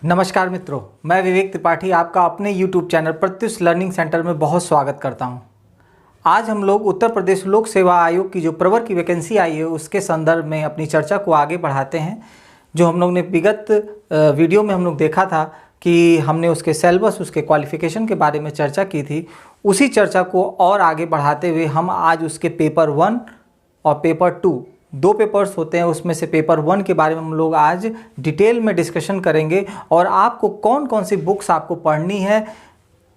नमस्कार मित्रों, मैं विवेक त्रिपाठी आपका अपने YouTube channel Pratyush learning centre में बहुत स्वागत करता हूं। आज हम लोग उत्तर प्रदेश लोक सेवा आयोग की जो प्रवर की वैकेंसी आई है उसके संदर्भ में अपनी चर्चा को आगे बढ़ाते हैं। जो हम लोग ने विगत वीडियो में हम लोग देखा था कि हमने उसके सिलेबस, उसके क्वालिफिकेशन के बारे में चर्चा की थी, उसी चर्चा को और आगे बढ़ाते हुए हम आज उसके पेपर 1 और पेपर 2 दो पेपर्स होते हैं, उसमें से पेपर 1 के बारे में हम लोग आज डिटेल में डिस्कशन करेंगे और आपको कौन कौन सी बुक्स आपको पढ़नी है,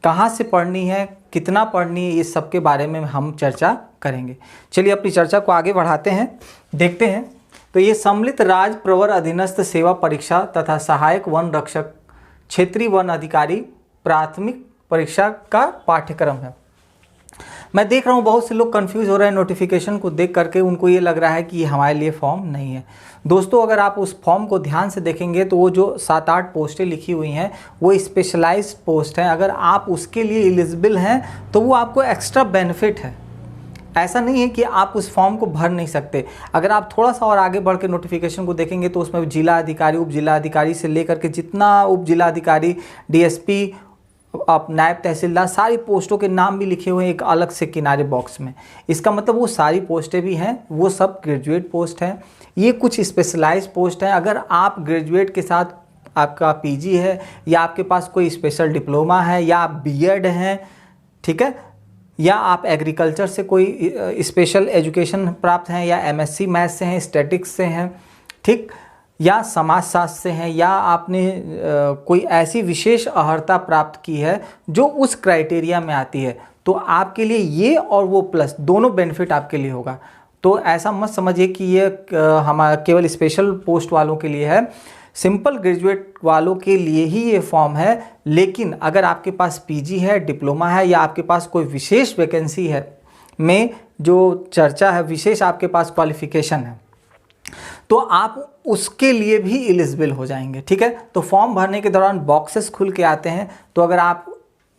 कहाँ से पढ़नी है, कितना पढ़नी है, इस सब के बारे में हम चर्चा करेंगे। चलिए अपनी चर्चा को आगे बढ़ाते हैं, देखते हैं। तो ये सम्मिलित राज्य प्रवर अधीनस्थ सेवा परीक्षा तथा सहायक वन रक्षक क्षेत्रीय वन अधिकारी प्राथमिक परीक्षा का पाठ्यक्रम है। मैं देख रहा हूँ बहुत से लोग कंफ्यूज हो रहे हैं नोटिफिकेशन को देख करके, उनको ये लग रहा है कि ये हमारे लिए फॉर्म नहीं है। दोस्तों, अगर आप उस फॉर्म को ध्यान से देखेंगे तो वो जो 7-8 पोस्टें लिखी हुई हैं वो स्पेशलाइज्ड पोस्ट हैं। अगर आप उसके लिए एलिजिबल हैं तो वो आपको एक्स्ट्रा बेनिफिट है। ऐसा नहीं है कि आप उस फॉर्म को भर नहीं सकते। अगर आप थोड़ा सा और आगे बढ़ के नोटिफिकेशन को देखेंगे तो उसमें जिला अधिकारी, उप जिला अधिकारी से लेकर के जितना उप जिला अधिकारी, डीएसपी, आप नायब तहसीलदार, सारी पोस्टों के नाम भी लिखे हुए हैं एक अलग से किनारे बॉक्स में। इसका मतलब वो सारी पोस्टें भी हैं, वो सब ग्रेजुएट पोस्ट हैं। ये कुछ स्पेशलाइज पोस्ट हैं। अगर आप ग्रेजुएट के साथ आपका पीजी है या आपके पास कोई स्पेशल डिप्लोमा है या आप बीएड हैं, ठीक है, या आप एग्रीकल्चर से कोई स्पेशल एजुकेशन प्राप्त हैं, या एमएससी मैथ्स से हैं, स्टैटिक्स से हैं, ठीक, या समाजशास्त्र से हैं, या आपने कोई ऐसी विशेष अर्हता प्राप्त की है जो उस क्राइटेरिया में आती है, तो आपके लिए ये और वो प्लस दोनों बेनिफिट आपके लिए होगा। तो ऐसा मत समझिए कि ये हमारा केवल स्पेशल पोस्ट वालों के लिए है। सिंपल ग्रेजुएट वालों के लिए ही ये फॉर्म है। लेकिन अगर आपके पास पीजी है, डिप्लोमा है, या आपके पास कोई विशेष वैकेंसी है में जो चर्चा है, विशेष आपके पास क्वालिफिकेशन है, तो आप उसके लिए भी एलिजिबल हो जाएंगे। ठीक है, तो फॉर्म भरने के दौरान बॉक्सेस खुल के आते हैं। तो अगर आप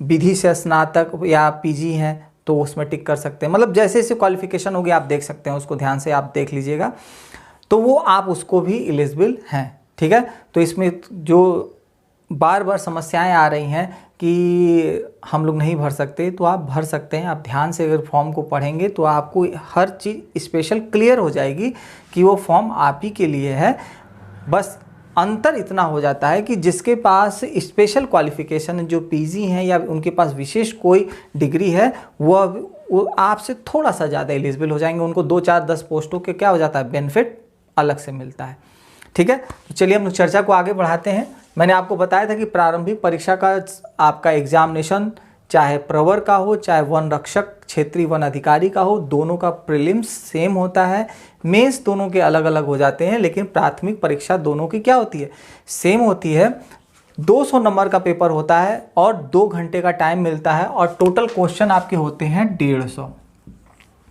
विधि से स्नातक या पीजी हैं तो उसमें टिक कर सकते हैं। मतलब जैसे जैसे क्वालिफिकेशन होगी आप देख सकते हैं, उसको ध्यान से आप देख लीजिएगा, तो वो आप उसको भी एलिजिबल हैं। ठीक है, तो इसमें जो बार बार समस्याएं आ रही हैं कि हम लोग नहीं भर सकते, तो आप भर सकते हैं। आप ध्यान से अगर फॉर्म को पढ़ेंगे तो आपको हर चीज़ स्पेशल क्लियर हो जाएगी कि वो फॉर्म आप ही के लिए है। बस अंतर इतना हो जाता है कि जिसके पास स्पेशल क्वालिफिकेशन, जो पीजी हैं या उनके पास विशेष कोई डिग्री है, वो आपसे थोड़ा सा ज़्यादा एलिजिबल हो जाएंगे। उनको 2, 4, 10 पोस्टों के क्या हो जाता है, बेनिफिट अलग से मिलता है। ठीक है, तो चलिए हम चर्चा को आगे बढ़ाते हैं। मैंने आपको बताया था कि प्रारंभिक परीक्षा का आपका एग्जामिनेशन चाहे प्रवर का हो, चाहे वन रक्षक क्षेत्रीय वन अधिकारी का हो, दोनों का प्रीलिम्स सेम होता है। मेंस दोनों के अलग अलग हो जाते हैं, लेकिन प्राथमिक परीक्षा दोनों की क्या होती है, सेम होती है। 200 नंबर का पेपर होता है और 2 घंटे का टाइम मिलता है, और टोटल क्वेश्चन आपके होते हैं 150।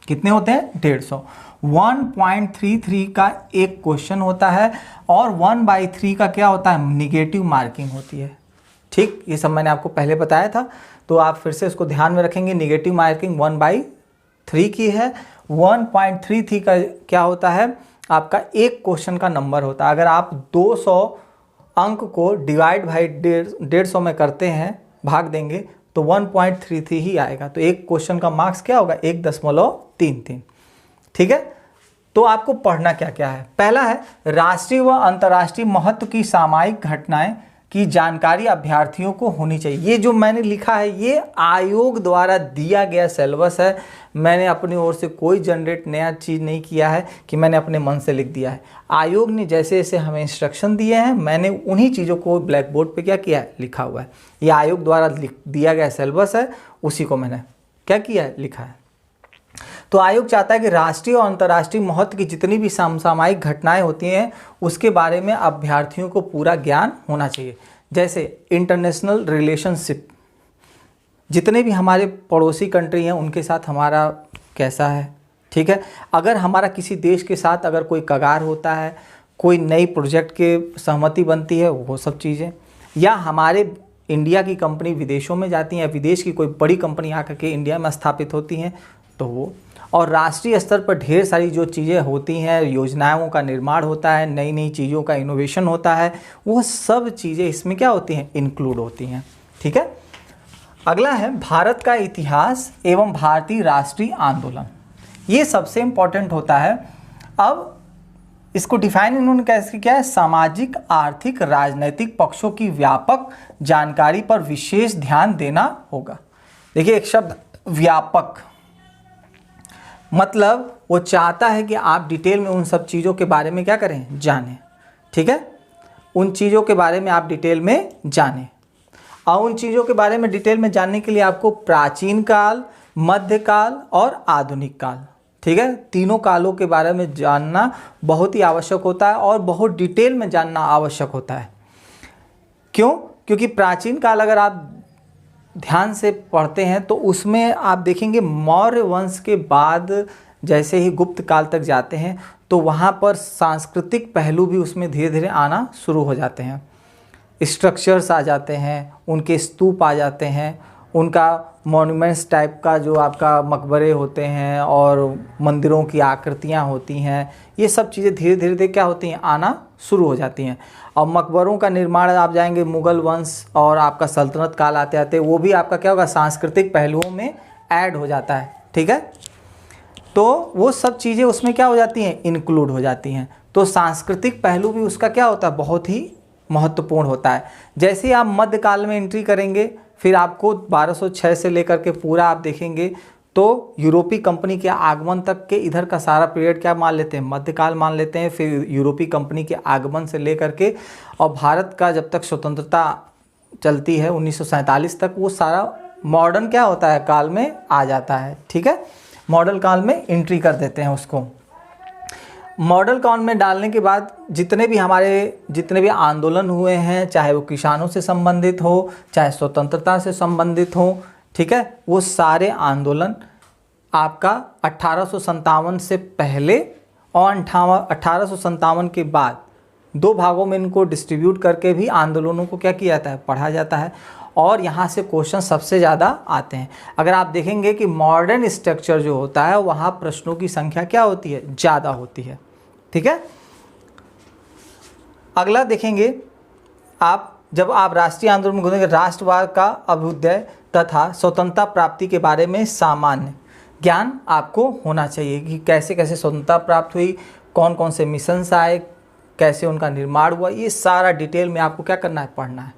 कितने होते हैं, 150। 1.33 का एक क्वेश्चन होता है, और 1/3 का क्या होता है, निगेटिव मार्किंग होती है। ठीक, ये सब मैंने आपको पहले बताया था, तो आप फिर से उसको ध्यान में रखेंगे। निगेटिव मार्किंग 1/3 की है। 1.33 का क्या होता है, आपका एक क्वेश्चन का नंबर होता है। अगर आप 200 अंक को डिवाइड बाई 150 में करते हैं, भाग देंगे, तो 1.33 ही आएगा। तो एक क्वेश्चन का मार्क्स क्या होगा, 1.33। ठीक है, तो आपको पढ़ना क्या क्या है। पहला है राष्ट्रीय व अंतर्राष्ट्रीय महत्व की सामायिक घटनाएं की जानकारी अभ्यर्थियों को होनी चाहिए। ये जो मैंने लिखा है ये आयोग द्वारा दिया गया सिलेबस है। मैंने अपनी ओर से कोई जनरेट नया चीज़ नहीं किया है कि मैंने अपने मन से लिख दिया है। आयोग ने जैसे जैसे हमें इंस्ट्रक्शन दिए हैं, मैंने उन्हीं चीज़ों को ब्लैक बोर्ड पे क्या किया है, लिखा हुआ है। ये आयोग द्वारा दिया गया सिलेबस है, उसी को मैंने क्या किया है, लिखा है। तो आयोग चाहता है कि राष्ट्रीय और अंतर्राष्ट्रीय महत्व की जितनी भी समसामयिक घटनाएं होती हैं उसके बारे में अभ्यर्थियों को पूरा ज्ञान होना चाहिए। जैसे इंटरनेशनल रिलेशनशिप, जितने भी हमारे पड़ोसी कंट्री हैं उनके साथ हमारा कैसा है। ठीक है, अगर हमारा किसी देश के साथ अगर कोई कगार होता है, कोई नई प्रोजेक्ट के सहमति बनती है, वो सब चीज़ें, या हमारे इंडिया की कंपनी विदेशों में जाती हैं, या विदेश की कोई बड़ी कंपनी आकर के इंडिया में स्थापित होती हैं, तो वो, और राष्ट्रीय स्तर पर ढेर सारी जो चीज़ें होती हैं, योजनाओं का निर्माण होता है, नई नई चीज़ों का इनोवेशन होता है, वो सब चीज़ें इसमें क्या होती हैं, इंक्लूड होती हैं। ठीक है। अगला है भारत का इतिहास एवं भारतीय राष्ट्रीय आंदोलन। ये सबसे इम्पोर्टेंट होता है। अब इसको डिफाइन इन्होंने कैसे किया है, सामाजिक, आर्थिक, राजनैतिक पक्षों की व्यापक जानकारी पर विशेष ध्यान देना होगा। देखिए एक शब्द व्यापक, मतलब वो चाहता है कि आप डिटेल में उन सब चीज़ों के बारे में क्या करें, जानें। ठीक है, उन चीज़ों के बारे में आप डिटेल में जानें। और उन चीज़ों के बारे में डिटेल में जानने के लिए आपको प्राचीन काल, मध्यकाल और आधुनिक काल, ठीक है, तीनों कालों के बारे में जानना बहुत ही आवश्यक होता है और बहुत डिटेल में जानना आवश्यक होता है। क्यों? क्योंकि प्राचीन काल अगर आप ध्यान से पढ़ते हैं तो उसमें आप देखेंगे मौर्य वंश के बाद जैसे ही गुप्त काल तक जाते हैं तो वहाँ पर सांस्कृतिक पहलू भी उसमें धीरे धीरे आना शुरू हो जाते हैं। स्ट्रक्चर्स आ जाते हैं, उनके स्तूप आ जाते हैं, उनका मॉन्यूमेंट्स टाइप का जो आपका मकबरे होते हैं और मंदिरों की आकृतियाँ होती हैं, ये सब चीज़ें धीरे धीरे क्या होती हैं, आना शुरू हो जाती हैं। और मकबरों का निर्माण आप जाएंगे मुग़ल वंश और आपका सल्तनत काल आते आते वो भी आपका क्या होगा, सांस्कृतिक पहलुओं में ऐड हो जाता है। ठीक है, तो वो सब चीज़ें उसमें क्या हो जाती हैं, इंक्लूड हो जाती हैं। तो सांस्कृतिक पहलू भी उसका क्या होता है, बहुत ही महत्वपूर्ण होता है। जैसे ही आप मध्यकाल में एंट्री करेंगे, फिर आपको 1206 से लेकर के पूरा आप देखेंगे तो यूरोपीय कंपनी के आगमन तक के इधर का सारा पीरियड क्या मान लेते हैं, मध्यकाल मान लेते हैं। फिर यूरोपीय कंपनी के आगमन से लेकर के और भारत का जब तक स्वतंत्रता चलती है 1947 तक, वो सारा मॉडर्न क्या होता है, काल में आ जाता है। ठीक है, मॉडर्न काल में एंट्री कर देते हैं उसको। मॉडल काल में डालने के बाद जितने भी आंदोलन हुए हैं, चाहे वो किसानों से संबंधित हो, चाहे स्वतंत्रता से संबंधित हो, ठीक है, वो सारे आंदोलन आपका 1857 से पहले और 1857 के बाद दो भागों में इनको डिस्ट्रीब्यूट करके भी आंदोलनों को क्या किया जाता है, पढ़ा जाता है। और यहाँ से क्वेश्चन सबसे ज़्यादा आते हैं। अगर आप देखेंगे कि मॉडर्न स्ट्रक्चर जो होता है वहाँ प्रश्नों की संख्या क्या होती है, ज़्यादा होती है। ठीक है, अगला देखेंगे आप, जब आप राष्ट्रीय आंदोलन में घूमेंगे, राष्ट्रवाद का अभ्युदय तथा स्वतंत्रता प्राप्ति के बारे में सामान्य ज्ञान आपको होना चाहिए कि कैसे कैसे स्वतंत्रता प्राप्त हुई, कौन कौन से मिशंस आए, कैसे उनका निर्माण हुआ, ये सारा डिटेल में आपको क्या करना है, पढ़ना है।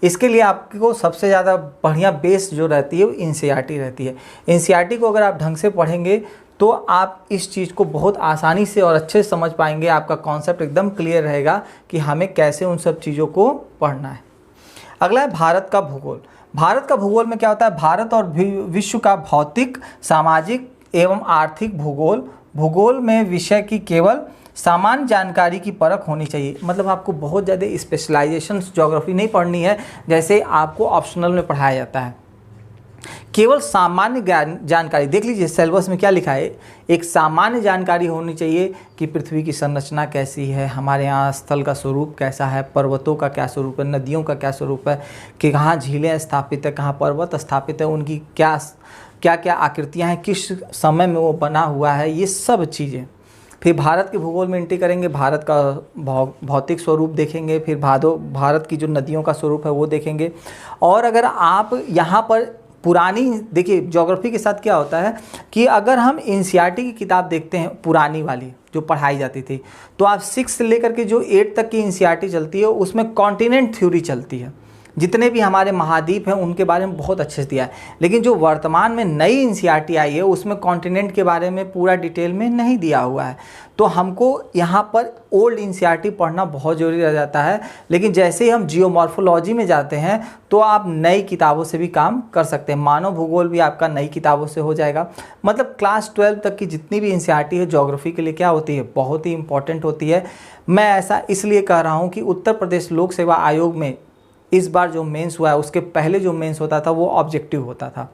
इसके लिए आपको सबसे ज़्यादा बढ़िया बेस जो रहती है वो एनसीईआरटी रहती है। एनसीईआरटी को अगर आप ढंग से पढ़ेंगे तो आप इस चीज़ को बहुत आसानी से और अच्छे से समझ पाएंगे। आपका कॉन्सेप्ट एकदम क्लियर रहेगा कि हमें कैसे उन सब चीज़ों को पढ़ना है। अगला है भारत का भूगोल। भारत का भूगोल में क्या होता है, भारत और विश्व का भौतिक, सामाजिक एवं आर्थिक भूगोल। भूगोल में विषय की केवल सामान्य जानकारी की परख होनी चाहिए। मतलब आपको बहुत ज़्यादा स्पेशलाइजेशन ज्योग्राफी नहीं पढ़नी है जैसे आपको ऑप्शनल में पढ़ाया जाता है। केवल सामान्य जानकारी, देख लीजिए सिलेबस में क्या लिखा है, एक सामान्य जानकारी होनी चाहिए कि पृथ्वी की संरचना कैसी है, हमारे यहाँ स्थल का स्वरूप कैसा है, पर्वतों का क्या स्वरूप है, नदियों का क्या स्वरूप है, कि कहाँ झीलें स्थापित है, कहाँ पर्वत स्थापित है, उनकी क्या क्या आकृतियाँ हैं, किस समय में वो बना हुआ है, ये सब चीज़ें। फिर भारत के भूगोल में एंट्री करेंगे, भारत का भौतिक स्वरूप देखेंगे, फिर भारत की जो नदियों का स्वरूप है वो देखेंगे। और अगर आप यहाँ पर पुरानी, देखिए ज्योग्राफी के साथ क्या होता है कि अगर हम एनसीईआरटी की किताब देखते हैं पुरानी वाली जो पढ़ाई जाती थी, तो आप 6 से लेकर के जो 8 तक की एनसीईआरटी चलती है उसमें कॉन्टिनेंट थ्योरी चलती है, जितने भी हमारे महाद्वीप हैं उनके बारे में बहुत अच्छे से दिया है। लेकिन जो वर्तमान में नई एनसीईआरटी आई है उसमें कॉन्टिनेंट के बारे में पूरा डिटेल में नहीं दिया हुआ है। तो हमको यहाँ पर ओल्ड एनसीईआरटी पढ़ना बहुत ज़रूरी रह जाता है। लेकिन जैसे ही हम जियोमॉर्फोलॉजी में जाते हैं तो आप नई किताबों से भी काम कर सकते हैं। मानव भूगोल भी आपका नई किताबों से हो जाएगा। मतलब क्लास 12 तक की जितनी भी एनसीईआरटी है ज्योग्राफी के लिए क्या होती है, बहुत ही इंपॉर्टेंट होती है। मैं ऐसा इसलिए कह रहा हूँ कि उत्तर प्रदेश लोक सेवा आयोग में इस बार जो मेंस हुआ है उसके पहले जो मेंस होता था वो ऑब्जेक्टिव होता था।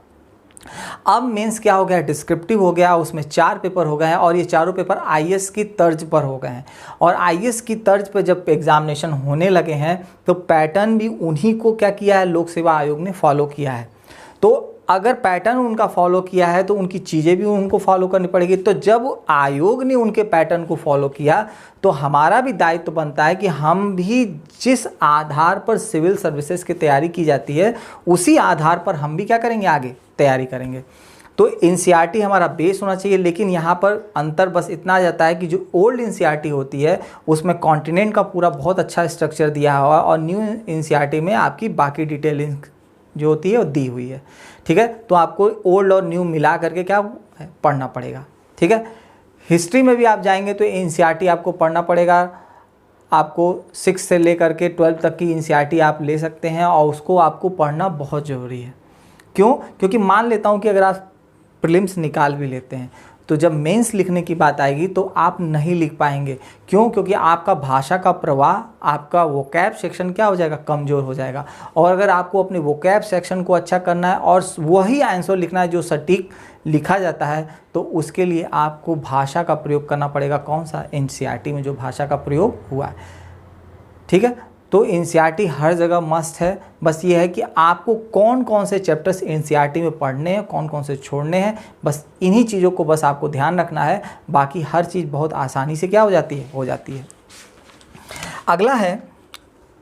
अब मेंस क्या हो गया, डिस्क्रिप्टिव हो गया, उसमें 4 पेपर हो गए हैं और ये चारों पेपर आईएएस की तर्ज पर हो गए हैं। और आईएएस की तर्ज पर जब एग्जामिनेशन होने लगे हैं तो पैटर्न भी उन्हीं को क्या किया है, लोक सेवा आयोग ने फॉलो किया है। तो अगर पैटर्न उनका फॉलो किया है तो उनकी चीज़ें भी उनको फॉलो करनी पड़ेगी। तो जब आयोग ने उनके पैटर्न को फॉलो किया तो हमारा भी दायित्व बनता है कि हम भी जिस आधार पर सिविल सर्विसेज की तैयारी की जाती है उसी आधार पर हम भी क्या करेंगे, आगे तैयारी करेंगे। तो एनसीईआरटी हमारा बेस होना चाहिए, लेकिन यहाँ पर अंतर बस इतना आ जाता है कि जो ओल्ड एनसीईआरटी होती है उसमें कॉन्टिनेंट का पूरा बहुत अच्छा स्ट्रक्चर दिया हुआ है और न्यू एनसीईआरटी में आपकी बाकी डिटेलिंग जो होती है वो दी हुई है। ठीक है, तो आपको ओल्ड और न्यू मिला करके क्या पढ़ना पड़ेगा। ठीक है, हिस्ट्री में भी आप जाएंगे तो एनसीईआरटी आपको पढ़ना पड़ेगा। आपको 6 से लेकर के 12 तक की एनसीईआरटी आप ले सकते हैं और उसको आपको पढ़ना बहुत ज़रूरी है। क्यों? क्योंकि मान लेता हूँ कि अगर आप प्रीलिम्स निकाल भी लेते हैं तो जब मेंस लिखने की बात आएगी तो आप नहीं लिख पाएंगे। क्यों? क्योंकि आपका भाषा का प्रवाह, आपका वोकैब सेक्शन क्या हो जाएगा, कमज़ोर हो जाएगा। और अगर आपको अपने वोकैब सेक्शन को अच्छा करना है और वही आंसर लिखना है जो सटीक लिखा जाता है, तो उसके लिए आपको भाषा का प्रयोग करना पड़ेगा। कौन सा? एनसीईआरटी में जो भाषा का प्रयोग हुआ है। ठीक है, तो एनसीईआरटी हर जगह मस्ट है। बस ये है कि आपको कौन कौन से चैप्टर्स एनसीईआरटी में पढ़ने हैं, कौन कौन से छोड़ने हैं, बस इन्हीं चीज़ों को बस आपको ध्यान रखना है। बाकी हर चीज़ बहुत आसानी से क्या हो जाती है। अगला है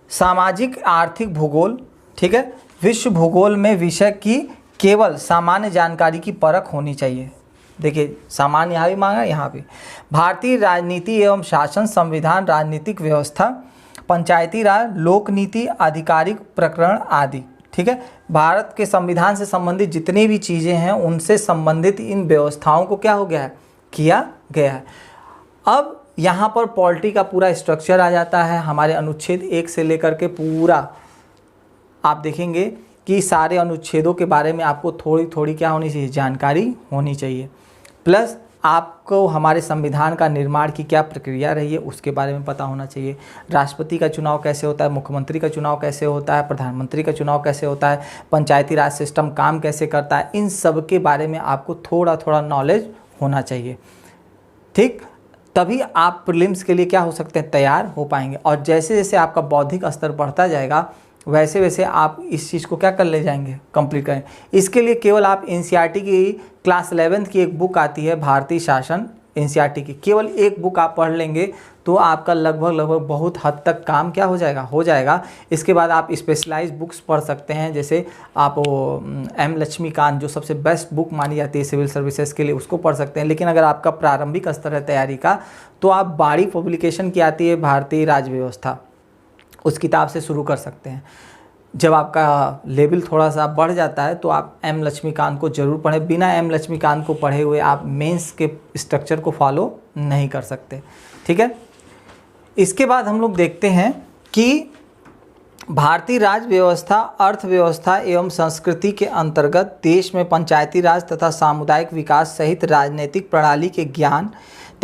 सामाजिक आर्थिक भूगोल। ठीक है, विश्व भूगोल में विषय की केवल सामान्य जानकारी की परख होनी चाहिए। देखिए, सामान्य यहाँ भी मांगा, यहाँ भी। भारतीय राजनीति एवं शासन, संविधान, राजनीतिक व्यवस्था, पंचायती राज, लोक नीति, आधिकारिक प्रकरण आदि। ठीक है, भारत के संविधान से संबंधित जितनी भी चीज़ें हैं उनसे संबंधित इन व्यवस्थाओं को क्या हो गया है, किया गया है। अब यहाँ पर पॉलिटी का पूरा स्ट्रक्चर आ जाता है। हमारे अनुच्छेद 1 से लेकर के पूरा आप देखेंगे कि सारे अनुच्छेदों के बारे में आपको थोड़ी थोड़ी क्या होनी चाहिए, जानकारी होनी चाहिए। प्लस आपको हमारे संविधान का निर्माण की क्या प्रक्रिया रही है उसके बारे में पता होना चाहिए। राष्ट्रपति का चुनाव कैसे होता है, मुख्यमंत्री का चुनाव कैसे होता है, प्रधानमंत्री का चुनाव कैसे होता है, पंचायती राज सिस्टम काम कैसे करता है, इन सब के बारे में आपको थोड़ा थोड़ा नॉलेज होना चाहिए। ठीक, तभी आप प्रीलिम्स के लिए क्या हो सकते हैं, तैयार हो पाएंगे। और जैसे जैसे आपका बौद्धिक स्तर बढ़ता जाएगा वैसे वैसे आप इस चीज़ को क्या कर ले जाएंगे, कंप्लीट करें। इसके लिए केवल आप एनसीईआरटी की क्लास 11th की एक बुक आती है भारतीय शासन, एनसीईआरटी की केवल एक बुक आप पढ़ लेंगे तो आपका लगभग बहुत हद तक काम क्या हो जाएगा। इसके बाद आप स्पेशलाइज्ड बुक्स पढ़ सकते हैं, जैसे आप एम लक्ष्मीकांत जो सबसे बेस्ट बुक मानी जाती है सिविल सर्विसेज के लिए, उसको पढ़ सकते हैं। लेकिन अगर आपका प्रारंभिक स्तर है तैयारी का तो आप बाड़ी पब्लिकेशन की आती है भारतीय राज्य व्यवस्था, उस किताब से शुरू कर सकते हैं। जब आपका लेवल थोड़ा सा बढ़ जाता है तो आप एम लक्ष्मीकांत को ज़रूर पढ़ें। बिना एम लक्ष्मीकांत को पढ़े हुए आप मेंस के स्ट्रक्चर को फॉलो नहीं कर सकते। ठीक है, इसके बाद हम लोग देखते हैं कि भारतीय राज्य व्यवस्था, अर्थव्यवस्था एवं संस्कृति के अंतर्गत देश में पंचायती राज तथा सामुदायिक विकास सहित राजनीतिक प्रणाली के ज्ञान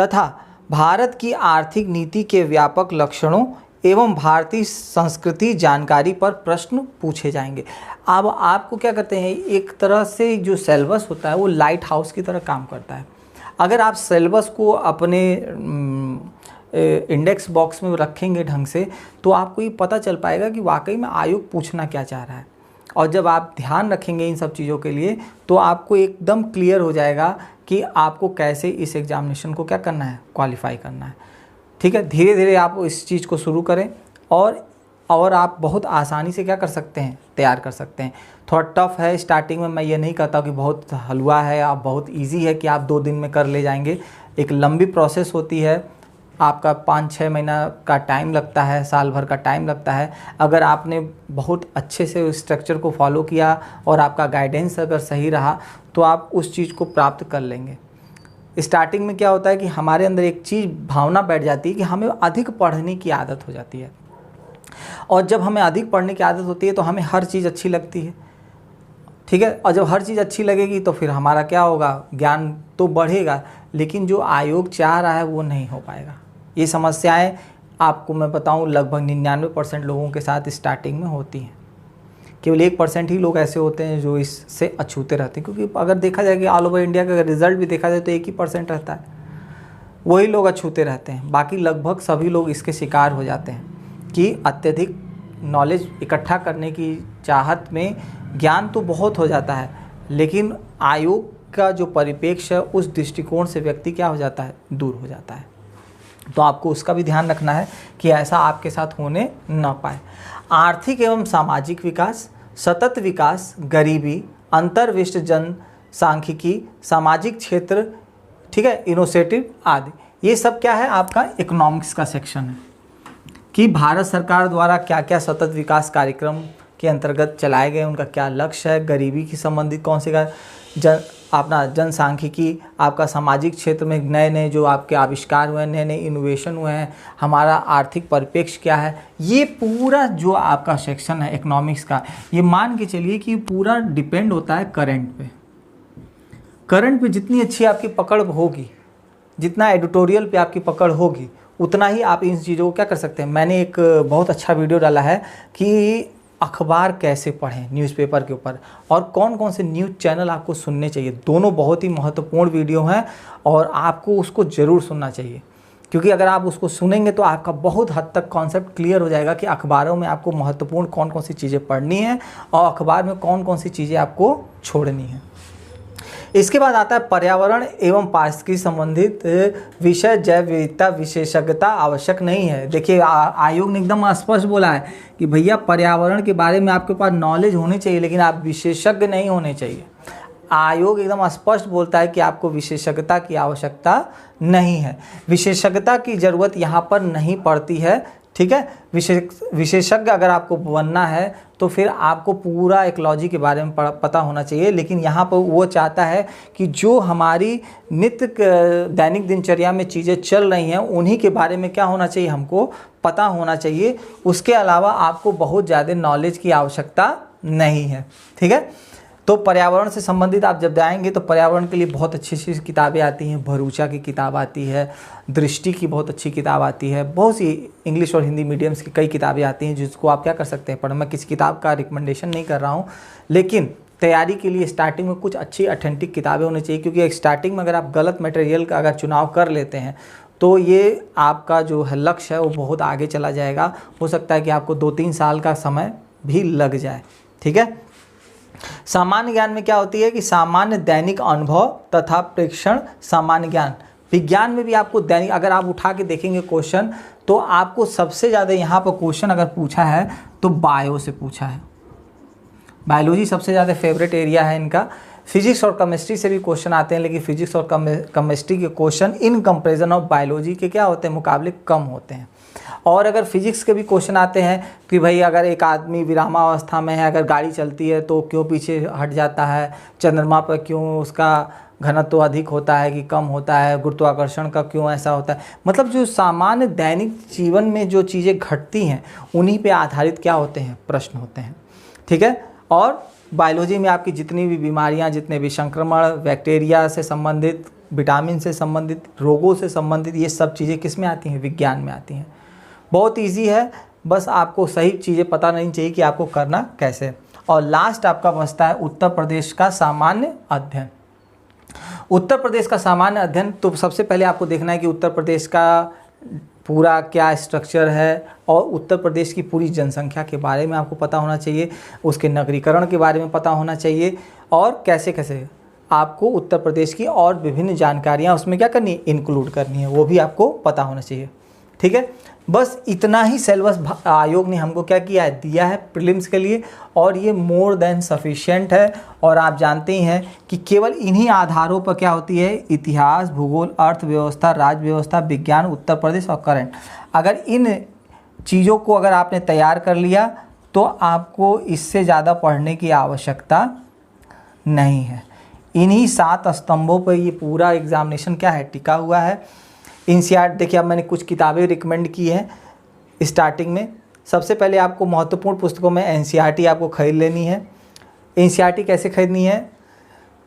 तथा भारत की आर्थिक नीति के व्यापक लक्षणों एवं भारतीय संस्कृति जानकारी पर प्रश्न पूछे जाएंगे। अब आपको क्या करते हैं, एक तरह से जो सिलेबस होता है वो लाइट हाउस की तरह काम करता है। अगर आप सिलेबस को अपने इंडेक्स बॉक्स में रखेंगे ढंग से तो आपको ये पता चल पाएगा कि वाकई में आयोग पूछना क्या चाह रहा है। और जब आप ध्यान रखेंगे इन सब चीज़ों के लिए तो आपको एकदम क्लियर हो जाएगा कि आपको कैसे इस एग्जामिनेशन को क्या करना है, क्वालिफाई करना है। ठीक है, धीरे धीरे आप इस चीज़ को शुरू करें और आप बहुत आसानी से क्या कर सकते हैं, तैयार कर सकते हैं। थोड़ा टफ है स्टार्टिंग में, मैं ये नहीं कहता कि बहुत हलवा है, आप बहुत इजी है कि आप 2 दिन में कर ले जाएंगे। एक लंबी प्रोसेस होती है, आपका 5-6 महीना का टाइम लगता है, साल भर का टाइम लगता है। अगर आपने बहुत अच्छे से उस स्ट्रक्चर को फॉलो किया और आपका गाइडेंस अगर सही रहा तो आप उस चीज़ को प्राप्त कर लेंगे। स्टार्टिंग में क्या होता है कि हमारे अंदर एक चीज़ भावना बैठ जाती है कि हमें अधिक पढ़ने की आदत हो जाती है, और जब हमें अधिक पढ़ने की आदत होती है तो हमें हर चीज़ अच्छी लगती है। ठीक है, और जब हर चीज़ अच्छी लगेगी तो फिर हमारा क्या होगा, ज्ञान तो बढ़ेगा, लेकिन जो आयोग चाह रहा है वो नहीं हो पाएगा। ये समस्याएं आपको मैं बताऊं लगभग 99% लोगों के साथ स्टार्टिंग में होती हैं। केवल 1% ही लोग ऐसे होते हैं जो इससे अछूते रहते हैं, क्योंकि अगर देखा जाए कि ऑल ओवर इंडिया का अगर रिजल्ट भी देखा जाए तो 1% रहता है, वही लोग अछूते रहते हैं। बाकी लगभग सभी लोग इसके शिकार हो जाते हैं कि अत्यधिक नॉलेज इकट्ठा करने की चाहत में ज्ञान तो बहुत हो जाता है, लेकिन आयोग का जो परिप्रेक्ष्य है उस दृष्टिकोण से व्यक्ति क्या हो जाता है, दूर हो जाता है। तो आपको उसका भी ध्यान रखना है कि ऐसा आपके साथ होने न पाए। आर्थिक एवं सामाजिक विकास, सतत विकास, गरीबी, अंतर्विष्ट जनसांख्यिकी, सामाजिक क्षेत्र, ठीक है, इनोवेटिव आदि, ये सब क्या है आपका इकोनॉमिक्स का सेक्शन है कि भारत सरकार द्वारा क्या क्या सतत विकास कार्यक्रम के अंतर्गत चलाए गए, उनका क्या लक्ष्य है, गरीबी की संबंधित कौन से अपना जनसांख्यिकी, आपका सामाजिक क्षेत्र में नए नए जो आपके आविष्कार हुए हैं, नए नए इनोवेशन हुए हैं, हमारा आर्थिक परिप्रेक्ष्य क्या है, ये पूरा जो आपका सेक्शन है इकोनॉमिक्स का, ये मान के चलिए कि पूरा डिपेंड होता है करंट पे। करंट पे जितनी अच्छी आपकी पकड़ होगी, जितना एडिटोरियल पे आपकी पकड़ होगी, उतना ही आप इन चीज़ों को क्या कर सकते हैं। मैंने एक बहुत अच्छा वीडियो डाला है कि अखबार कैसे पढ़ें न्यूज़पेपर के ऊपर, और कौन कौन से न्यूज़ चैनल आपको सुनने चाहिए। दोनों बहुत ही महत्वपूर्ण वीडियो हैं और आपको उसको ज़रूर सुनना चाहिए, क्योंकि अगर आप उसको सुनेंगे तो आपका बहुत हद तक कॉन्सेप्ट क्लियर हो जाएगा कि अखबारों में आपको महत्वपूर्ण कौन कौन सी चीज़ें पढ़नी है और अखबार में कौन कौन सी चीज़ें आपको छोड़नी है। इसके बाद आता है पर्यावरण एवं पारिस्थितिकी संबंधित विषय। जैव विविधता विशेषज्ञता आवश्यक नहीं है। देखिए आयोग ने एकदम स्पष्ट बोला है कि भैया पर्यावरण के बारे में आपके पास नॉलेज होनी चाहिए, लेकिन आप विशेषज्ञ नहीं होने चाहिए। आयोग एकदम स्पष्ट बोलता है कि आपको विशेषज्ञता की आवश्यकता नहीं है, विशेषज्ञता की ज़रूरत यहाँ पर नहीं पड़ती है, ठीक है। विशेषज्ञ अगर आपको बनना है तो फिर आपको पूरा इकोलॉजी के बारे में पता होना चाहिए, लेकिन यहाँ पर वो चाहता है कि जो हमारी नित्य दैनिक दिनचर्या में चीज़ें चल रही हैं उन्हीं के बारे में क्या होना चाहिए, हमको पता होना चाहिए। उसके अलावा आपको बहुत ज़्यादा नॉलेज की आवश्यकता नहीं है, ठीक है। तो पर्यावरण से संबंधित आप जब जाएंगे तो पर्यावरण के लिए बहुत अच्छी अच्छी किताबें आती हैं। भरूचा की किताब आती है, दृष्टि की बहुत अच्छी किताब आती है, बहुत सी इंग्लिश और हिंदी मीडियम्स की कई किताबें आती हैं जिसको आप क्या कर सकते हैं पढ़ना। मैं किसी किताब का रिकमेंडेशन नहीं कर रहा हूँ, लेकिन तैयारी के लिए स्टार्टिंग में कुछ अच्छी ऑथेंटिक किताबें होनी चाहिए, क्योंकि स्टार्टिंग में अगर आप गलत मटेरियल का अगर चुनाव कर लेते हैं तो ये आपका जो है लक्ष्य है वो बहुत आगे चला जाएगा। हो सकता है कि आपको 2-3 साल का समय भी लग जाए, ठीक है। सामान्य ज्ञान में क्या होती है कि सामान्य दैनिक अनुभव तथा प्रेक्षण सामान्य ज्ञान। विज्ञान में भी आपको दैनिक, अगर आप उठा के देखेंगे क्वेश्चन तो आपको सबसे ज़्यादा यहाँ पर क्वेश्चन अगर पूछा है तो बायो से पूछा है। बायोलॉजी सबसे ज़्यादा फेवरेट एरिया है इनका। फिजिक्स और केमिस्ट्री से भी क्वेश्चन आते हैं, लेकिन फिजिक्स और केमिस्ट्री के question in comparison of biology के क्या होते हैं, मुकाबले कम होते हैं। और अगर फिजिक्स के भी क्वेश्चन आते हैं कि भाई अगर एक आदमी विरामावस्था में है, अगर गाड़ी चलती है तो क्यों पीछे हट जाता है, चंद्रमा पर क्यों उसका घनत्व अधिक होता है कि कम होता है, गुरुत्वाकर्षण का क्यों ऐसा होता है, मतलब जो सामान्य दैनिक जीवन में जो चीज़ें घटती हैं उन्हीं पे आधारित क्या होते हैं, प्रश्न होते हैं, ठीक है। और बायोलॉजी में आपकी जितनी भी बीमारियां, जितने भी संक्रमण, बैक्टीरिया से संबंधित, विटामिन से संबंधित, रोगों से संबंधित, ये सब चीज़ें किस में आती हैं, विज्ञान में आती हैं। बहुत इजी है, बस आपको सही चीज़ें पता नहीं चाहिए कि आपको करना कैसे। और लास्ट आपका बचता है उत्तर प्रदेश का सामान्य अध्ययन। उत्तर प्रदेश का सामान्य अध्ययन, तो सबसे पहले आपको देखना है कि उत्तर प्रदेश का पूरा क्या स्ट्रक्चर है और उत्तर प्रदेश की पूरी जनसंख्या के बारे में आपको पता होना चाहिए, उसके नगरीकरण के बारे में पता होना चाहिए, और कैसे कैसे आपको उत्तर प्रदेश की और विभिन्न जानकारियाँ उसमें क्या करनी है, इंक्लूड करनी है, वो भी आपको पता होना चाहिए, ठीक है। बस इतना ही सिलेबस आयोग ने हमको क्या किया है, दिया है प्रीलिम्स के लिए, और ये मोर देन सफिशिएंट है। और आप जानते ही हैं कि केवल इन्हीं आधारों पर क्या होती है, इतिहास, भूगोल, अर्थव्यवस्था, राज्य व्यवस्था, विज्ञान, उत्तर प्रदेश और करंट। अगर इन चीज़ों को अगर आपने तैयार कर लिया तो आपको इससे ज़्यादा पढ़ने की आवश्यकता नहीं है। इन्हीं 7 स्तंभों पर ये पूरा एग्जामिनेशन क्या है, टिका हुआ है। एनसीईआरटी, देखिए अब मैंने कुछ किताबें रिकमेंड की हैं स्टार्टिंग में। सबसे पहले आपको महत्वपूर्ण पुस्तकों में एनसीईआरटी आपको खरीद लेनी है। एनसीईआरटी कैसे खरीदनी है,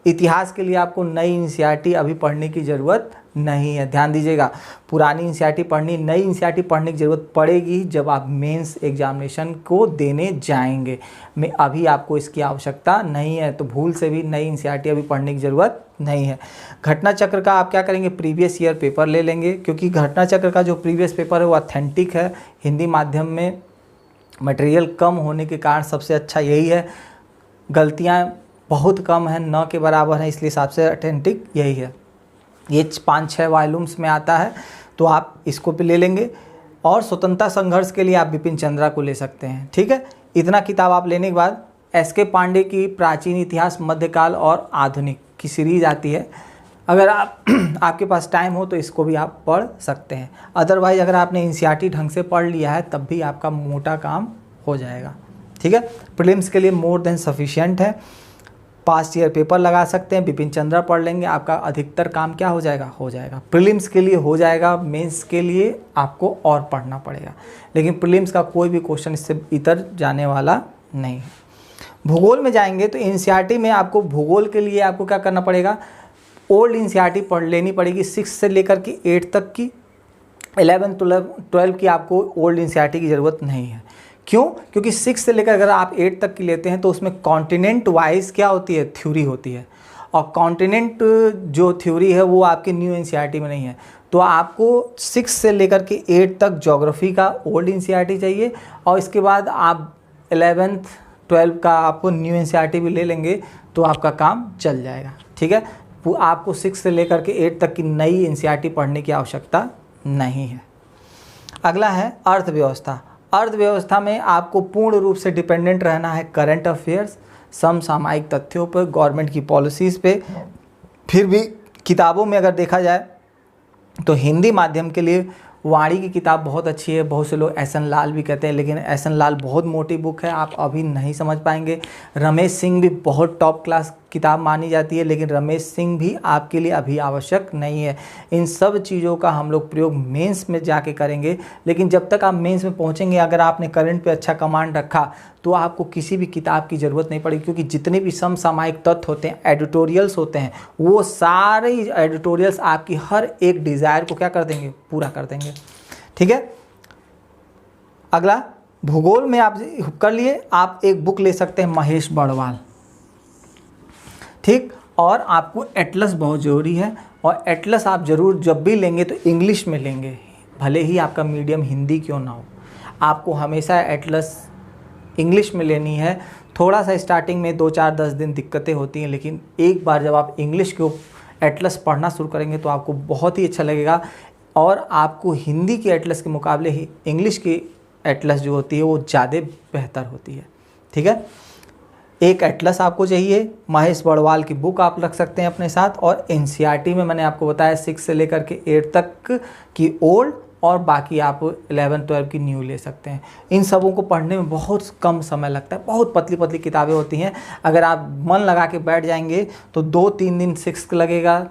इतिहास के लिए आपको नई एनसीईआरटी अभी पढ़ने की ज़रूरत नहीं है, ध्यान दीजिएगा। पुरानी एनसीईआरटी पढ़नी, नई एनसीईआरटी पढ़ने की ज़रूरत पड़ेगी जब आप मेंस एग्जामिनेशन को देने जाएंगे। मैं अभी आपको इसकी आवश्यकता नहीं है, तो भूल से भी नई एनसीईआरटी अभी पढ़ने की ज़रूरत नहीं है। घटना चक्र का आप क्या करेंगे, प्रीवियस ईयर पेपर ले लेंगे, क्योंकि घटना चक्र का जो प्रीवियस पेपर है वो ऑथेंटिक है। हिंदी माध्यम में मटेरियल कम होने के कारण सबसे अच्छा यही है। गलतियाँ बहुत कम है, न के बराबर है, इसलिए सबसे अथेंटिक यही है। ये 5-6 वॉल्यूम्स में आता है, तो आप इसको भी ले लेंगे। और स्वतंत्रता संघर्ष के लिए आप बिपिन चंद्रा को ले सकते हैं। ठीक है, इतना किताब आप लेने के बाद एस.के. पांडे की प्राचीन इतिहास, मध्यकाल और आधुनिक की सीरीज़ आती है। अगर आप आपके पास टाइम हो तो इसको भी आप पढ़ सकते हैं। अदरवाइज़ अगर आपने एनसीईआरटी ढंग से पढ़ लिया है तब भी आपका मोटा काम हो जाएगा। ठीक है, प्रीलिम्स के लिए मोर देन सफिशिएंट है। पास्ट ईयर पेपर लगा सकते हैं, बिपिन चंद्रा पढ़ लेंगे, आपका अधिकतर काम क्या हो जाएगा, हो जाएगा। प्रीलिम्स के लिए हो जाएगा, मेंस के लिए आपको और पढ़ना पड़ेगा, लेकिन प्रीलिम्स का कोई भी क्वेश्चन इससे इतर जाने वाला नहीं है। भूगोल में जाएंगे तो एनसीईआरटी में आपको भूगोल के लिए आपको क्या करना पड़ेगा, ओल्ड एनसीईआरटी पढ़ लेनी पड़ेगी 6 से लेकर के 8 तक की। 11, 12 की आपको ओल्ड एनसीईआरटी की ज़रूरत नहीं है। क्यों? क्योंकि 6 से लेकर अगर आप 8 तक की लेते हैं तो उसमें कॉन्टिनेंट वाइज क्या होती है, थ्योरी होती है, और कॉन्टिनेंट जो थ्योरी है वो आपकी न्यू एनसीईआरटी में नहीं है। तो आपको 6 से लेकर के 8 तक ज्योग्राफी का ओल्ड एनसीईआरटी चाहिए, और इसके बाद आप 11th 12 का आपको न्यू एनसीईआरटी भी ले लेंगे तो आपका काम चल जाएगा। ठीक है, आपको 6 से लेकर के 8 तक की नई एनसीईआरटी पढ़ने की आवश्यकता नहीं है। अगला है अर्थव्यवस्था। अर्थव्यवस्था में आपको पूर्ण रूप से डिपेंडेंट रहना है करंट अफेयर्स, समसामयिक तथ्यों पर, गवर्नमेंट की पॉलिसीज़ पे। फिर भी किताबों में अगर देखा जाए तो हिंदी माध्यम के लिए वाणी की किताब बहुत अच्छी है। बहुत से लोग एहसन लाल भी कहते हैं, लेकिन एहसन लाल बहुत मोटी बुक है, आप अभी नहीं समझ पाएंगे। रमेश सिंह भी बहुत टॉप क्लास किताब मानी जाती है, लेकिन रमेश सिंह भी आपके लिए अभी आवश्यक नहीं है। इन सब चीज़ों का हम लोग प्रयोग मेंस में जाके करेंगे, लेकिन जब तक आप मेंस में पहुंचेंगे, अगर आपने करंट पे अच्छा कमांड रखा तो आपको किसी भी किताब की ज़रूरत नहीं पड़ेगी, क्योंकि जितने भी समसामयिक तथ्य होते हैं, एडिटोरियल्स होते हैं, वो सारे एडिटोरियल्स आपकी हर एक डिज़ायर को क्या कर देंगे, पूरा कर देंगे। ठीक है, अगला भूगोल में आप कर लिए, आप एक बुक ले सकते हैं महेश बड़वाल। ठीक, और आपको एटलस बहुत ज़रूरी है, और एटलस आप ज़रूर जब भी लेंगे तो इंग्लिश में लेंगे, भले ही आपका मीडियम हिंदी क्यों ना हो, आपको हमेशा एटलस इंग्लिश में लेनी है। थोड़ा सा स्टार्टिंग में 2-4-10 दिन दिक्कतें होती हैं, लेकिन एक बार जब आप इंग्लिश के एटलस पढ़ना शुरू करेंगे तो आपको बहुत ही अच्छा लगेगा, और आपको हिंदी के एटलस के मुकाबले ही इंग्लिश की एटलस जो होती है वो ज़्यादा बेहतर होती है। ठीक है, एक एटलस आपको चाहिए, महेश बड़वाल की बुक आप रख सकते हैं अपने साथ, और एनसीईआरटी में मैंने आपको बताया 6 से लेकर के 8 तक की ओल्ड, और बाकी आप 11-12 की न्यू ले सकते हैं। इन सबों को पढ़ने में बहुत कम समय लगता है, बहुत पतली पतली किताबें होती हैं। अगर आप मन लगा के बैठ जाएंगे तो 2-3 दिन 6 लगेगा,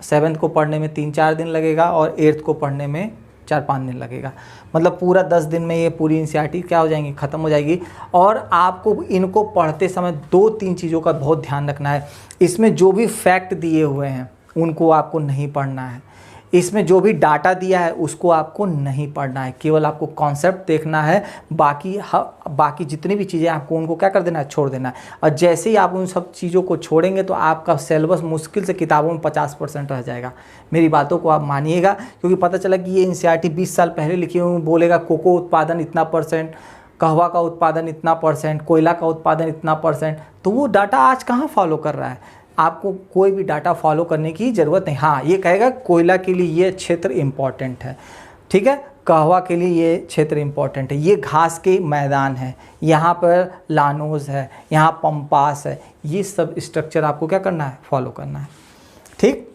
7th को पढ़ने में 3-4 दिन लगेगा, और 8th को पढ़ने में 4-5 दिन लगेगा। मतलब पूरा 10 दिन में ये पूरी एनसीईआरटी क्या हो जाएंगी, ख़त्म हो जाएगी। और आपको इनको पढ़ते समय 2-3 चीज़ों का बहुत ध्यान रखना है। इसमें जो भी फैक्ट दिए हुए हैं उनको आपको नहीं पढ़ना है, इसमें जो भी डाटा दिया है उसको आपको नहीं पढ़ना है, केवल आपको कॉन्सेप्ट देखना है। बाकी जितनी भी चीज़ें आपको उनको क्या कर देना है, छोड़ देना है। और जैसे ही आप उन सब चीज़ों को छोड़ेंगे तो आपका सिलेबस मुश्किल से किताबों में 50% रह जाएगा। मेरी बातों को आप मानिएगा, क्योंकि पता चला कि ये एनसीईआरटी 20 साल पहले लिखी हुई, बोलेगा कोको उत्पादन इतना %, कहवा का उत्पादन इतना %, कोयला का उत्पादन इतना %, तो वो डाटा आज कहाँ फॉलो कर रहा है। आपको कोई भी डाटा फॉलो करने की ज़रूरत नहीं। हाँ, ये कहेगा कोयला के लिए ये क्षेत्र इम्पॉर्टेंट है, ठीक है, कहवा के लिए ये क्षेत्र इम्पॉर्टेंट है, ये घास के मैदान है, यहाँ पर लानोज है, यहाँ पंपास है, ये सब स्ट्रक्चर आपको क्या करना है, फॉलो करना है। ठीक,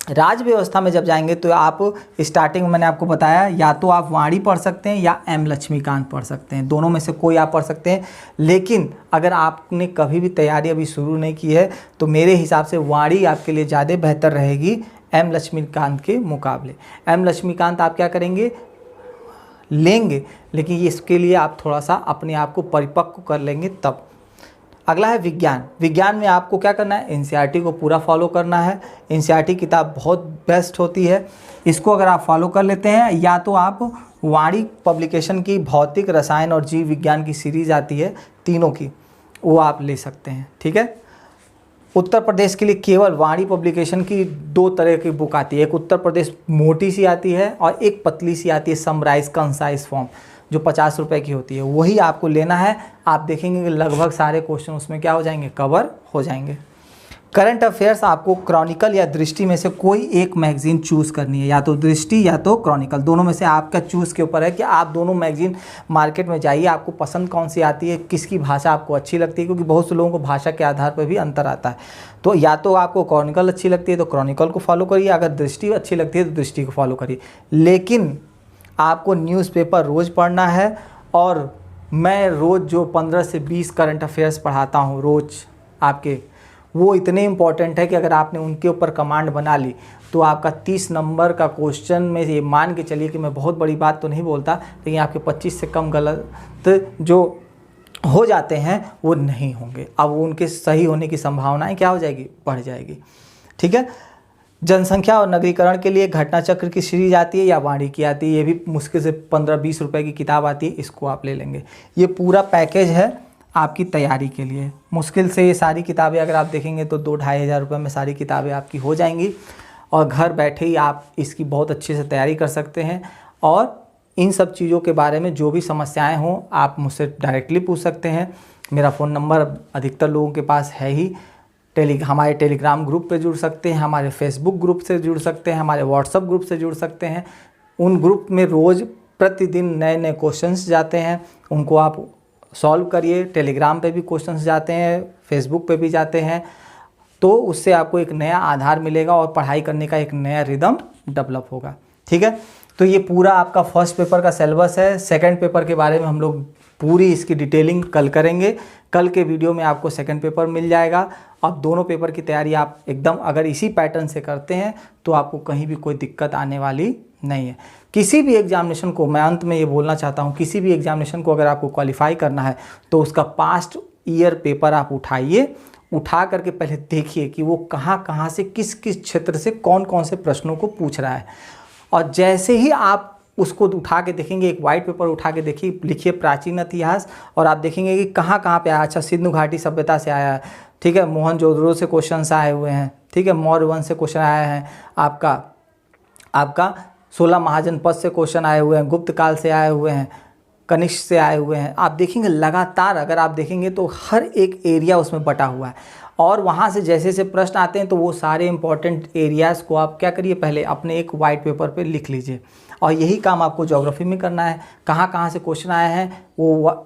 राज्य व्यवस्था में जब जाएंगे तो आप स्टार्टिंग में मैंने आपको बताया, या तो आप वाणी पढ़ सकते हैं या एम लक्ष्मीकांत पढ़ सकते हैं, दोनों में से कोई आप पढ़ सकते हैं। लेकिन अगर आपने कभी भी तैयारी अभी शुरू नहीं की है तो मेरे हिसाब से वाणी आपके लिए ज़्यादा बेहतर रहेगी एम लक्ष्मीकांत के मुकाबले। एम लक्ष्मीकांत आप क्या करेंगे, लेंगे, लेकिन इसके लिए आप थोड़ा सा अपने आप को परिपक्व कर लेंगे तब। अगला है विज्ञान। विज्ञान में आपको क्या करना है, एनसीईआरटी को पूरा फॉलो करना है। एनसीईआरटी किताब बहुत बेस्ट होती है, इसको अगर आप फॉलो कर लेते हैं, या तो आप वाणी पब्लिकेशन की भौतिक, रसायन और जीव विज्ञान की सीरीज़ आती है, तीनों की, वो आप ले सकते हैं। ठीक है, उत्तर प्रदेश के लिए केवल वाणी पब्लिकेशन की 2 तरह की बुक आती है, एक उत्तर प्रदेश मोटी सी आती है और एक पतली सी आती है, समराइज कंसाइज फॉर्म। जो 50 रुपये की होती है, वही आपको लेना है। आप देखेंगे कि लगभग सारे क्वेश्चन उसमें क्या हो जाएंगे, कवर हो जाएंगे। करंट अफेयर्स आपको क्रॉनिकल या दृष्टि में से कोई एक मैगजीन चूज़ करनी है, या तो दृष्टि या तो क्रॉनिकल, दोनों में से आपका चूज़ के ऊपर है कि आप दोनों मैगजीन मार्केट में जाइए, आपको पसंद कौन सी आती है, किसकी भाषा आपको अच्छी लगती है, क्योंकि बहुत से लोगों को भाषा के आधार पर भी अंतर आता है। तो या तो आपको क्रॉनिकल अच्छी लगती है तो क्रॉनिकल को फॉलो करिए, अगर दृष्टि अच्छी लगती है तो दृष्टि को फॉलो करिए। लेकिन आपको न्यूज़पेपर रोज़ पढ़ना है, और मैं रोज़ जो 15 से 20 करंट अफेयर्स पढ़ाता हूँ रोज़ आपके, वो इतने इंपॉर्टेंट है कि अगर आपने उनके ऊपर कमांड बना ली तो आपका 30 नंबर का क्वेश्चन में, ये मान के चलिए कि मैं बहुत बड़ी बात तो नहीं बोलता, लेकिन आपके 25 से कम गलत जो हो जाते हैं वो नहीं होंगे। अब उनके सही होने की संभावनाएं क्या हो जाएगी, बढ़ जाएगी। ठीक है। जनसंख्या और नगरीकरण के लिए घटना चक्र की सीरीज आती है या वाणी की आती है, ये भी मुश्किल से 15-20 रुपए की किताब आती है, इसको आप ले लेंगे। ये पूरा पैकेज है आपकी तैयारी के लिए। मुश्किल से ये सारी किताबें अगर आप देखेंगे तो 2-2.5 हज़ार रुपये में सारी किताबें आपकी हो जाएंगी, और घर बैठे ही आप इसकी बहुत अच्छे से तैयारी कर सकते हैं। और इन सब चीज़ों के बारे में जो भी समस्याएं हों आप मुझसे डायरेक्टली पूछ सकते हैं। मेरा फ़ोन नंबर अधिकतर लोगों के पास है ही। हमारे टेलीग्राम ग्रुप पे जुड़ सकते हैं, हमारे फेसबुक ग्रुप से जुड़ सकते हैं, हमारे व्हाट्सएप ग्रुप से जुड़ सकते हैं। उन ग्रुप में रोज़ प्रतिदिन नए नए क्वेश्चंस जाते हैं, उनको आप सॉल्व करिए। टेलीग्राम पे भी क्वेश्चंस जाते हैं, फेसबुक पे भी जाते हैं, तो उससे आपको एक नया आधार मिलेगा और पढ़ाई करने का एक नया रिदम डेवलप होगा। ठीक है। तो ये पूरा आपका फर्स्ट पेपर का सिलेबस है। सेकंड पेपर के बारे में हम लोग पूरी इसकी डिटेलिंग कल करेंगे। कल के वीडियो में आपको सेकंड पेपर मिल जाएगा। अब दोनों पेपर की तैयारी आप एकदम अगर इसी पैटर्न से करते हैं तो आपको कहीं भी कोई दिक्कत आने वाली नहीं है। किसी भी एग्जामिनेशन को, मैं अंत में ये बोलना चाहता हूँ, किसी भी एग्जामिनेशन को अगर आपको क्वालिफाई करना है तो उसका पास्ट ईयर पेपर आप उठाइए, उठा करके पहले देखिए कि वो कहाँ कहाँ से, किस किस क्षेत्र से कौन कौन से प्रश्नों को पूछ रहा है। और जैसे ही आप उसको उठा के देखेंगे, एक वाइट पेपर उठा के देखिए, लिखिए प्राचीन इतिहास, और आप देखेंगे कि कहाँ कहाँ पे आया। अच्छा, सिंधु घाटी सभ्यता से आया है, ठीक है, मोहनजोदड़ो से क्वेश्चन आए हुए हैं, ठीक है, मौर्य वंश से क्वेश्चन आए हैं, आपका 16 महाजनपद से क्वेश्चन आए हुए हैं, गुप्त काल से आए हुए हैं, कनिष्क से आए हुए हैं। आप देखेंगे लगातार अगर आप देखेंगे तो हर एक एरिया उसमें बटा हुआ है, और वहाँ से जैसे जैसे प्रश्न आते हैं तो वो सारे इंपॉर्टेंट एरियाज़ को आप क्या करिए, पहले अपने एक वाइट पेपर पे लिख लीजिए। और यही काम आपको ज्योग्राफी में करना है। कहाँ कहाँ से क्वेश्चन आए हैं वो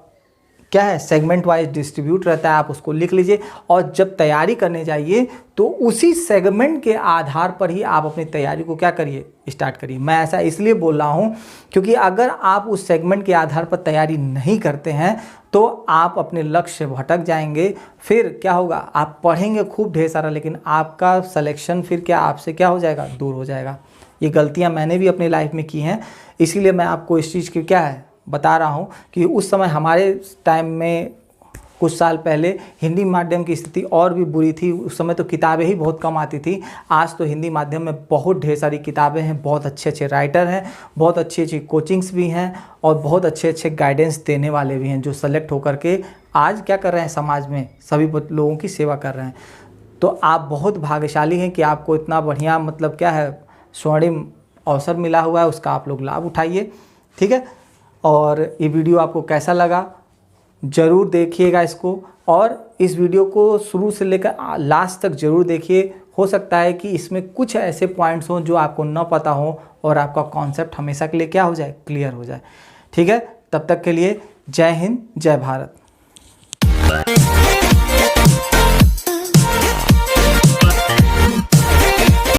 क्या है, सेगमेंट वाइज डिस्ट्रीब्यूट रहता है, आप उसको लिख लीजिए। और जब तैयारी करने जाइए तो उसी सेगमेंट के आधार पर ही आप अपनी तैयारी को क्या करिए, स्टार्ट करिए। मैं ऐसा इसलिए बोल रहा हूँ क्योंकि अगर आप उस सेगमेंट के आधार पर तैयारी नहीं करते हैं तो आप अपने लक्ष्य से भटक जाएंगे। फिर क्या होगा, आप पढ़ेंगे खूब ढेर सारा, लेकिन आपका सिलेक्शन फिर क्या आपसे क्या हो जाएगा, दूर हो जाएगा। ये गलतियाँ मैंने भी अपनी लाइफ में की हैं, इसीलिए मैं आपको इस चीज़ की क्या है बता रहा हूँ कि उस समय हमारे टाइम में कुछ साल पहले हिंदी माध्यम की स्थिति और भी बुरी थी। उस समय तो किताबें ही बहुत कम आती थी। आज तो हिंदी माध्यम में बहुत ढेर सारी किताबें हैं, बहुत अच्छे अच्छे राइटर हैं, बहुत अच्छी अच्छी कोचिंग्स भी हैं, और बहुत अच्छे अच्छे गाइडेंस देने वाले भी हैं जो सेलेक्ट होकर के आज क्या कर रहे हैं, समाज में सभी लोगों की सेवा कर रहे हैं। तो आप बहुत भाग्यशाली हैं कि आपको इतना बढ़िया मतलब क्या है स्वर्णिम अवसर मिला हुआ है, उसका आप लोग लाभ उठाइए। ठीक है। और ये वीडियो आपको कैसा लगा ज़रूर देखिएगा इसको, और इस वीडियो को शुरू से लेकर लास्ट तक ज़रूर देखिए। हो सकता है कि इसमें कुछ ऐसे पॉइंट्स हों जो आपको न पता हो और आपका कॉन्सेप्ट हमेशा के लिए क्या हो जाए, क्लियर हो जाए। ठीक है। तब तक के लिए जय हिंद, जय भारत।